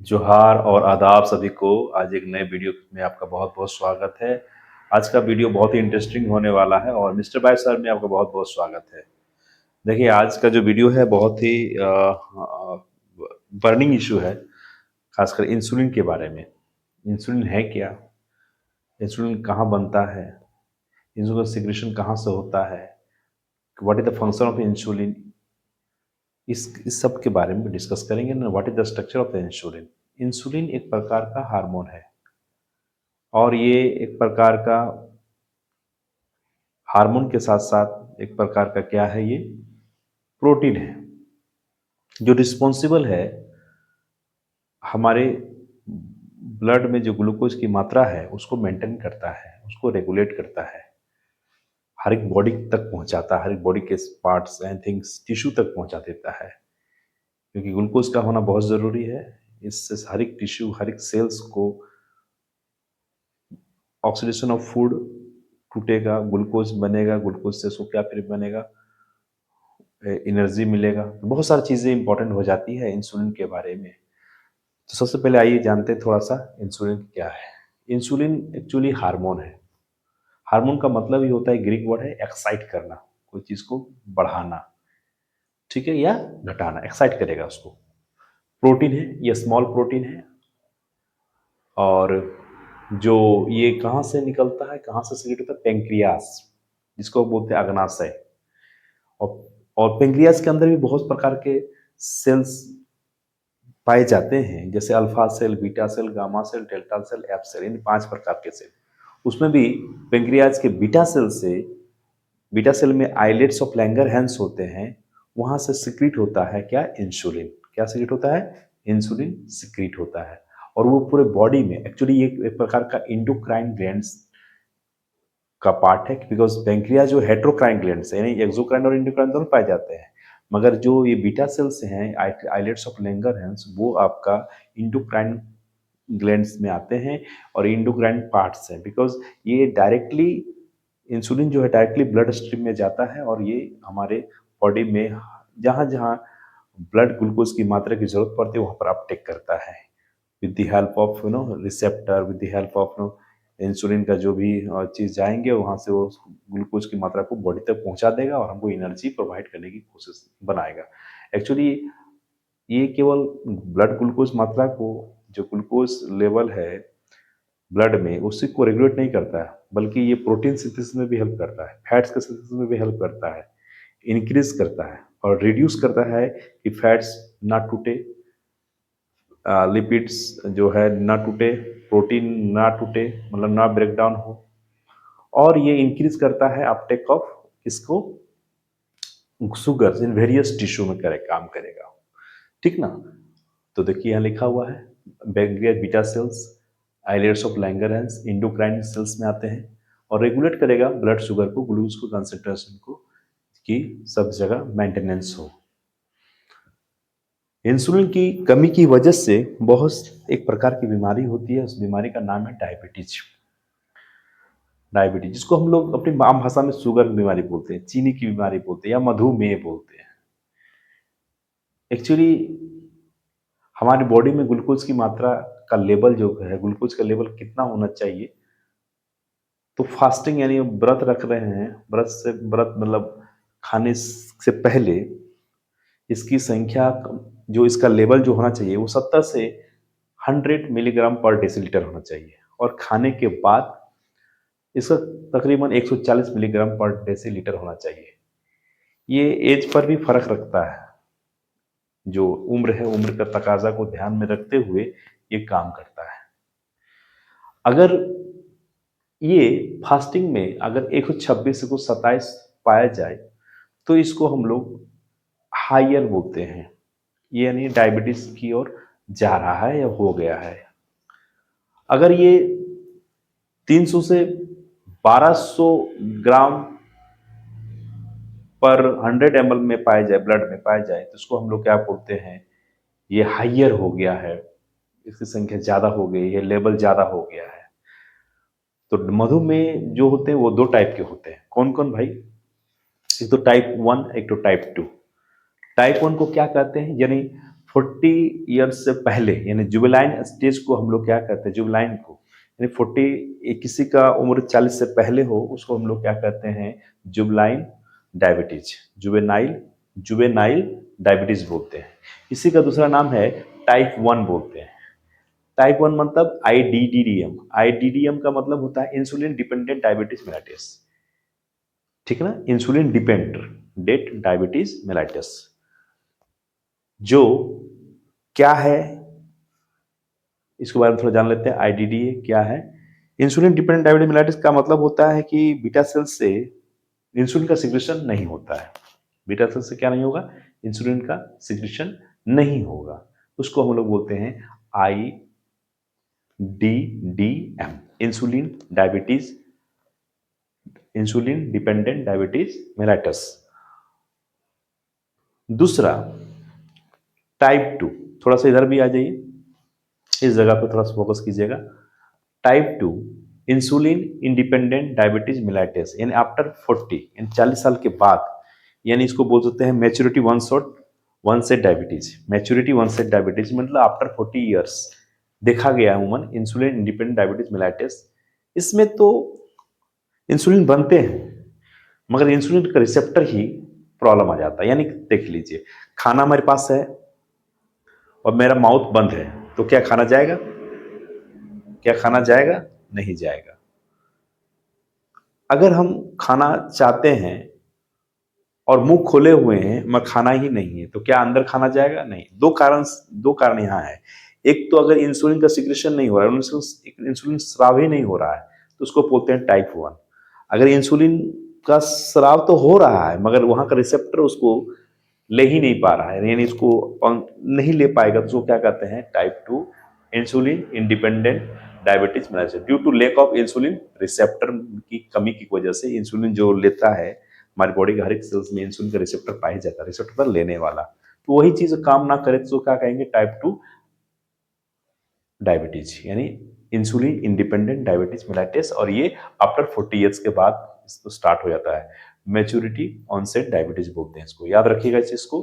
जोहार और आदाब सभी को। आज एक नए वीडियो में आपका बहुत बहुत स्वागत है। आज का वीडियो बहुत ही इंटरेस्टिंग होने वाला है और मिस्टर भाई सर में आपका बहुत बहुत स्वागत है। देखिए, आज का जो वीडियो है बहुत ही बर्निंग इशू है, खासकर इंसुलिन के बारे में। इंसुलिन है क्या, इंसुलिन कहाँ बनता है, इंसुलिन का सिक्रेशन कहाँ से होता है, what is the function of insulin, इस सब के बारे में डिस्कस करेंगे ना। What is the structure of the insulin. Insulin एक प्रकार का हार्मोन है और ये एक प्रकार का हार्मोन के साथ साथ एक प्रकार का क्या है, ये प्रोटीन है जो रिस्पॉन्सिबल है हमारे ब्लड में जो ग्लूकोज की मात्रा है उसको मेंटेन करता है, उसको रेगुलेट करता है, हर एक बॉडी तक पहुंचाता है, हर एक बॉडी के पार्ट्स एंड थिंग्स टिश्यू तक पहुंचा देता है, क्योंकि ग्लूकोज का होना बहुत ज़रूरी है। इससे हर एक टिश्यू, हर एक सेल्स को ऑक्सीडेशन ऑफ फूड टूटेगा, ग्लूकोज बनेगा, ग्लूकोज से उसको क्या फिर बनेगा, एनर्जी मिलेगा। बहुत सारी चीज़ें इंपॉर्टेंट हो जाती है इंसुलिन के बारे में। तो सबसे पहले आइए जानते हैं थोड़ा सा इंसुलिन क्या है। इंसुलिन एक्चुअली हार्मोन है। हार्मोन का मतलब ही होता है, ग्रीक वर्ड है एक्साइट करना, कोई चीज़ को बढ़ाना, ठीक है, या घटाना, एक्साइट करेगा उसको। प्रोटीन है, ये स्मॉल प्रोटीन है और जो ये कहाँ से निकलता है, कहाँ से सीक्रेट होता है, पेंक्रियास, जिसको बोलते हैं अग्नाशय। और और पेंक्रियास के अंदर भी बहुत प्रकार के सेल्स पाए जाते हैं, जैसे alpha cell, beta cell, gamma cell, delta cell, F cell, इन 5 प्रकार के सेल। उसमें भी पेंक्रियाज के बीटा सेल से, बीटा सेल में आइलेट्स ऑफ लैंगरहैंस होते हैं, वहां से सिक्रीट होता है क्या, इंसुलिन। क्या सिक्रीट होता है, इंसुलिन सिक्रीट होता है। और वो पूरे बॉडी में एक्चुअली ये एक प्रकार का इंडोक्राइन ग्लैंड्स का पार्ट है, बिकॉज पेंक्रियाज जो हेट्रोक्राइन ग्लैंड्स है, यानी एक्सोक्राइन और इंडोक्राइन दोनों पाए जाते हैं, मगर जो ये बीटा सेल्स हैं, आइलेट्स ऑफ लैंगरहैंस, वो आपका इंडोक्राइन ग्लैंड्स में आते हैं और इंडोक्राइन पार्ट्स हैं, बिकॉज ये डायरेक्टली, इंसुलिन जो है डायरेक्टली ब्लड स्ट्रीम में जाता है और ये हमारे बॉडी में जहाँ जहाँ ब्लड ग्लूकोज की मात्रा की जरूरत पड़ती है वहाँ पर अपटेक करता है, with the help of receptor, with the help of insulin का जो भी चीज़ जाएंगे वहाँ से वो ग्लूकोज की मात्रा को बॉडी तक पहुँचा देगा और हमको एनर्जी प्रोवाइड करने की कोशिश बनाएगा। एक्चुअली ये केवल ब्लड ग्लूकोज मात्रा को, जो ग्लूकोज लेवल है ब्लड में, उसी को रेगुलेट नहीं करता है, बल्कि ये प्रोटीन सिंथेसिस में भी हेल्प करता है, फैट्स के सिंथेसिस में भी हेल्प करता है, इंक्रीज करता है और रिड्यूस करता है कि फैट्स ना टूटे, लिपिड्स जो है ना टूटे, प्रोटीन ना टूटे, मतलब ना ब्रेक डाउन हो। और ये इंक्रीज करता है अपटेक ऑफ इसको, शुगर इन वेरियस टिश्यू में करे काम करेगा, ठीक ना। तो देखिए यहाँ लिखा हुआ है, bacteria beta cells, islets of Langerhans, endocrine cells में आते हैं और रेगुलेट करेगा ब्लड शुगर को, ग्लूकोज को, कंसेंट्रेशन को, कि सब जगह मेंटेनेंस हो। इंसुलिन की कमी की वजह से बहुत एक प्रकार की बीमारी होती है, उस बीमारी का नाम है डायबिटीज। डायबिटीज जिसको हम लोग अपनी आम भाषा में शुगर की बीमारी बोलते हैं, चीनी की बीमारी बोलते हैं या मधुमेह बोलते हैं। एक्चुअली हमारी बॉडी में ग्लूकोज की मात्रा का लेवल जो है, ग्लूकोज का लेवल कितना होना चाहिए, तो फास्टिंग यानी व्रत रख रहे हैं, व्रत मतलब खाने से पहले इसकी संख्या, जो इसका लेवल जो होना चाहिए वो 70 से 100 मिलीग्राम पर डेसीलीटर होना चाहिए, और खाने के बाद इसका तकरीबन 140 मिलीग्राम पर डेसीलीटर होना चाहिए। ये एज पर भी फर्क रखता है, जो उम्र है, उम्र का तकाजा को ध्यान में रखते हुए ये काम करता है। अगर ये फास्टिंग में अगर 126 से 27 पाया जाए तो इसको हम लोग हाइयर बोलते हैं, ये यानी डायबिटीज की ओर जा रहा है या हो गया है। अगर ये 300 से 1200 ग्राम पर 100 ml में पाया जाए, ब्लड में पाया जाए, तो इसको हम लोग क्या बोलते हैं, ये हाइयर हो गया है, इसकी संख्या ज्यादा हो गई है, लेवल ज्यादा हो गया है। तो मधुमेह जो होते हैं वो 2 टाइप के होते हैं। कौन कौन भाई, एक तो टाइप 1, एक तो टाइप 2। टाइप 1 को क्या कहते हैं, यानी 40 ईयर्स से पहले यानी जुवेनाइल स्टेज को हम लोग क्या कहते हैं, जुवेनाइल को, यानी 40, किसी का उम्र 40 से पहले हो उसको हम लोग क्या कहते हैं, juvenile diabetes, juvenile juvenile diabetes बोलते हैं। इसी का दूसरा नाम है टाइप 1 बोलते हैं। टाइप 1 मतलब आईडीडीएम, आईडीडीएम का मतलब होता है इंसुलिन डिपेंडेंट डायबिटीज मेलाइटिस, ठीक है ना, इंसुलिन डिपेंडेंट डायबिटीज मेलाइटिस। जो क्या है इसके बारे में थोड़ा जान लेते हैं। आईडीडीए क्या है? इंसुलिन डिपेंडेंट डायबिटीज मेलाइटिस का मतलब होता है कि बीटा सेल से इंसुलिन का सिक्रेशन नहीं होता है। बीटा सेल से क्या नहीं होगा? इंसुलिन का सिक्रेशन नहीं होगा। उसको हम लोग बोलते हैं I D D M, insulin diabetes, insulin dependent diabetes mellitus. दूसरा टाइप 2, थोड़ा सा इधर भी आ जाइए, इस जगह पे थोड़ा सा फोकस कीजिएगा। Type 2 insulin independent diabetes mellitus, यानी आफ्टर 40, यानी 40 साल के बाद, यानी इसको बोल सकते हैं maturity one set diabetes. Maturity one set diabetes मतलब आफ्टर 40 ईयर्स देखा गया है उमन इंसुलिन इंडिपेंडेंट डायबिटीज मेलाइटिस। इसमें तो इंसुलिन बनते हैं मगर इंसुलिन का रिसेप्टर ही प्रॉब्लम आ जाता है। यानी देख लीजिए, खाना हमारे पास है और मेरा माउथ बंद है, तो क्या खाना जाएगा? क्या खाना जाएगा? नहीं जाएगा। अगर हम खाना चाहते हैं और मुंह खोले हुए हैं मगर खाना ही नहीं है, तो क्या अंदर खाना जाएगा? नहीं। दो कारण यहाँ है। एक तो अगर इंसुलिन का सिक्रेशन नहीं हो रहा है, इंसुलिन स्राव ही नहीं हो रहा है, तो उसको बोलते हैं टाइप 1। अगर इंसुलिन का स्राव तो हो रहा है मगर वहां का रिसेप्टर उसको ले ही नहीं पा रहा है, यानी इसको नहीं ले पाएगा, तो उसको क्या कहते हैं? Type 2 insulin independent diabetes mellitus. Due to lack of insulin receptor की कमी की वजह से, इंसुलिन जो लेता है हमारी बॉडी के हर एक सेल्स में इंसुलिन का रिसेप्टर पाया जाता है, रिसेप्टर लेने वाला, तो वही चीज काम ना करे तो क्या कहेंगे? टाइप 2 डायबिटीज, यानी इंसुलिन इंडिपेंडेंट डायबिटीज मेलाइटिस। और ये आफ्टर 40 ईयर्स के बाद इसको स्टार्ट हो जाता है। मैच्योरिटी ऑनसेट डायबिटीज बोलते हैं इसको, याद रखिएगा इस चीज को।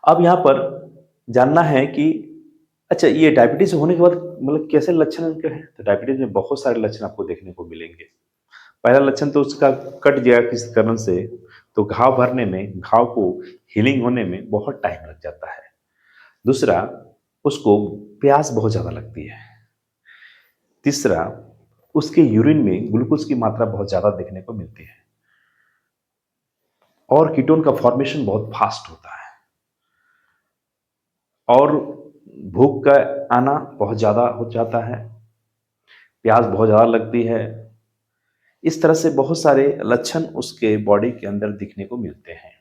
अब यहां पर जानना है कि अच्छा, ये डायबिटीज होने के बाद मतलब कैसे लक्षण इनके हैं? तो डायबिटीज में बहुत सारे लक्षण आपको देखने को मिलेंगे। पहला लक्षण तो उसका कट गया किसी कारण से, तो घाव भरने में, घाव को हीलिंग होने में बहुत टाइम लग जाता है। दूसरा, उसको प्यास बहुत ज्यादा लगती है। तीसरा, उसके यूरिन में ग्लूकोज की मात्रा बहुत ज्यादा देखने को मिलती है और कीटोन का फॉर्मेशन बहुत फास्ट होता है और भूख का आना बहुत ज्यादा हो जाता है, प्यास बहुत ज्यादा लगती है। इस तरह से बहुत सारे लक्षण उसके बॉडी के अंदर दिखने को मिलते हैं।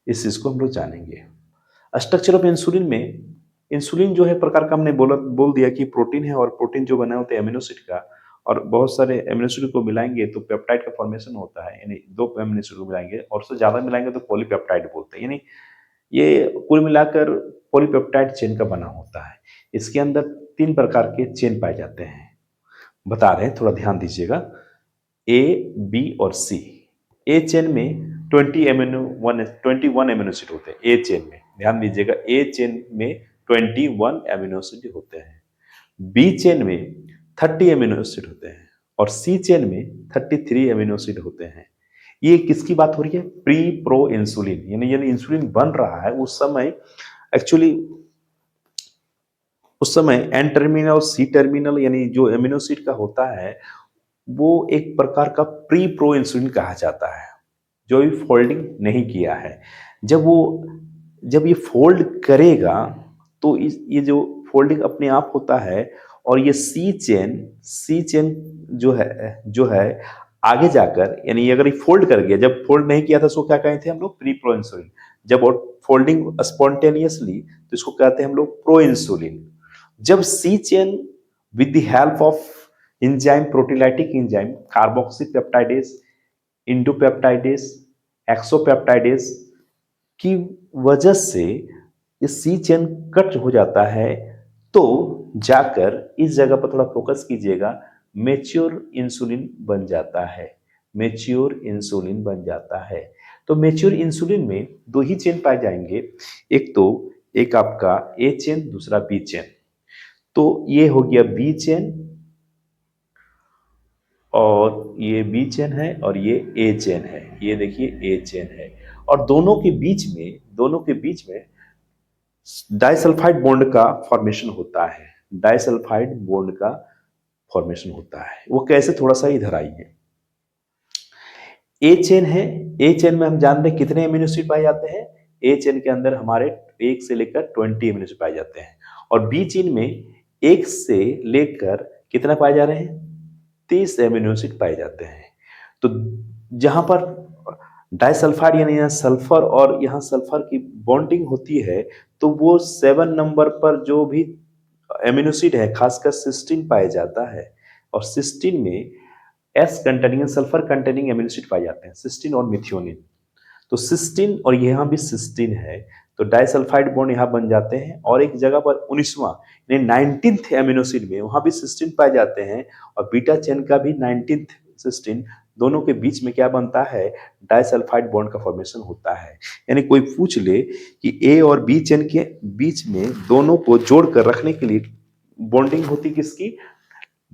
इस चीज को हम लोग जानेंगे। स्ट्रक्चर ऑफ इंसुलिन में, इंसुलिन जो है प्रकार का हमने बोल दिया कि प्रोटीन है, और प्रोटीन जो बना होता है एमिनो एसिड का, और बहुत सारे एमिनो एसिड को मिलाएंगे तो पेप्टाइड का फॉर्मेशन होता है, यानी दो एमिनो एसिड को मिलाएंगे और उससे ज्यादा मिलाएंगे तो पॉलीपेप्टाइड बोलते हैं। यानी ये कुल मिलाकर पॉलीपेप्टाइड चेन का बना होता है। इसके अंदर 3 प्रकार के चेन पाए जाते हैं, बता रहे हैं, थोड़ा ध्यान दीजिएगा। ए, बी और सी। ए चेन में 21 एमिनो एसिड होते हैं। ए चेन में ध्यान दीजिएगा, ए चेन में 21 एमिनो एसिड होते हैं। बी चेन में 30 एमिनो एसिड होते हैं और सी चेन में 33 एमिनो एसिड होते हैं। ये किसकी बात हो रही है? प्री प्रो इंसुलिन, यानी इंसुलिन बन रहा है उस समय, एक्चुअली उस समय एन टर्मिनल, सी टर्मिनल, यानी जो एमिनो एसिड का होता है वो एक प्रकार का प्री प्रो इंसुलिन कहा जाता है, जो भी फोल्डिंग नहीं किया है। जब ये फोल्ड करेगा तो ये जो फोल्डिंग अपने आप होता है, और ये सी चेन जो है आगे जाकर, यानी अगर ये फोल्ड कर गया, जब फोल्ड नहीं किया था उसको क्या कहते थे हम लोग? Pre pro insulin. जब फोल्डिंग स्पॉन्टेनियसली तो इसको कहते हैं हम लोग प्रो इंसुलिन। जब C chain with the help of enzyme, proteolytic enzyme, carboxypeptidase, endopeptidase, exopeptidase की वजह से ये सी चेन कट हो जाता है, तो जाकर इस जगह पर थोड़ा फोकस कीजिएगा, मेच्योर इंसुलिन बन जाता है। मेच्योर इंसुलिन बन जाता है। तो मैच्योर इंसुलिन में दो ही चेन पाए जाएंगे, एक आपका ए चेन, दूसरा बी चेन। तो ये हो गया बी चेन और ये बी चेन है और ये ए चेन है, ये देखिए ए चेन है। और दोनों के बीच में डाइसल्फाइड बॉन्ड का फॉर्मेशन होता है। डाइसल्फाइड बॉन्ड का फॉर्मेशन होता है। वो कैसे, थोड़ा सा इधर आइए। ए चेन है, ए चेन में हम जानते हैं कितने एमिनो एसिड पाए जाते हैं। ए चेन के अंदर हमारे 1 से लेकर 20 एमिनो एसिड पाए जाते हैं। और बी चेन में 1 से लेकर कितना पाए जा रहे हैं, 30 एमिनो एसिड पाए जाते हैं। तो जहां पर डाइसल्फाइड यानी यहाँ सल्फर और यहाँ सल्फर की बॉन्डिंग होती है, तो वो 7 नंबर पर जो भी एमिनो एसिड है, खासकर सिस्टीन पाया जाता है। और सिस्टीन में S containing, sulphur containing amino acid पाए जाते हैं, सिस्टीन और मिथियोनिन। तो सिस्टीन और यहाँ भी सिस्टीन है, तो डाइसल्फाइड बॉन्ड यहाँ बन जाते हैं। और एक जगह पर 19वां यानी 19th एमिनो एसिड में वहां भी सिस्टीन पाए जाते हैं, और बीटा चेन का भी 19th सिस्टीन, दोनों के बीच में क्या बनता है, डाइसल्फाइड बॉन्ड का फॉर्मेशन होता है। यानी कोई पूछ ले कि ए और बी चेन के बीच में दोनों को जोड़ कर रखने के लिए बॉन्डिंग होती किसकी,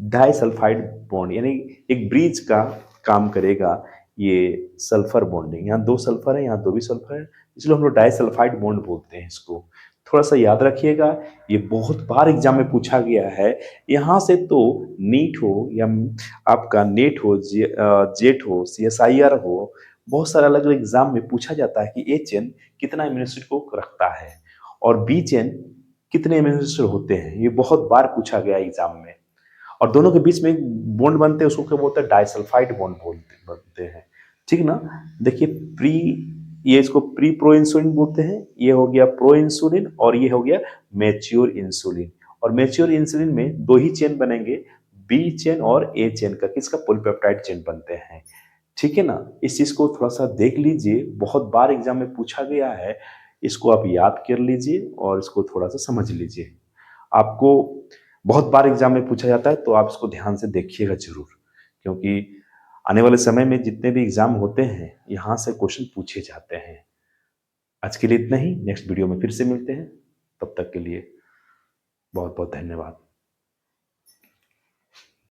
डाइसल्फाइड बॉन्ड, यानी एक ब्रिज का काम करेगा ये सल्फर बॉन्डिंग। यहाँ 2 सल्फर है, यहाँ 2 भी सल्फर है, इसलिए हम लोग डाइसल्फाइड बॉन्ड बोलते हैं इसको। थोड़ा सा याद रखिएगा, ये बहुत बार एग्जाम में पूछा गया है। यहाँ से तो नीट हो या आपका नेट हो, जेट हो, CSIR हो, बहुत सारे अलग अलग एग्जाम में पूछा जाता है कि ए चेन कितना एमिनो एसिड को रखता है और बी चेन कितने एमिनो एसिड होते हैं। ये बहुत बार पूछा गया एग्जाम में। और दोनों के बीच में एक बॉन्ड बनते हैं, उसको क्या बोलते हैं, डाइसल्फाइड बॉन्ड बनते हैं। ठीक ना। देखिए ये इसको प्री प्रो इंसुलिन बोलते हैं, ये हो गया प्रो इंसुलिन, और ये हो गया मैच्योर इंसुलिन। और मैच्योर इंसुलिन में दो ही चेन बनेंगे, बी चेन और ए चेन का, किसका, पॉलीपेप्टाइड चेन बनते हैं। ठीक है ना। इस चीज को थोड़ा सा देख लीजिए, बहुत बार एग्जाम में पूछा गया है, इसको आप याद कर लीजिए और इसको थोड़ा सा समझ लीजिए। आपको बहुत बार एग्जाम में पूछा जाता है, तो आप इसको ध्यान से देखिएगा जरूर, क्योंकि आने वाले समय में जितने भी एग्जाम होते हैं, यहाँ से क्वेश्चन पूछे जाते हैं। आज के लिए इतना ही, नेक्स्ट वीडियो में फिर से मिलते हैं। तब तक के लिए बहुत बहुत धन्यवाद।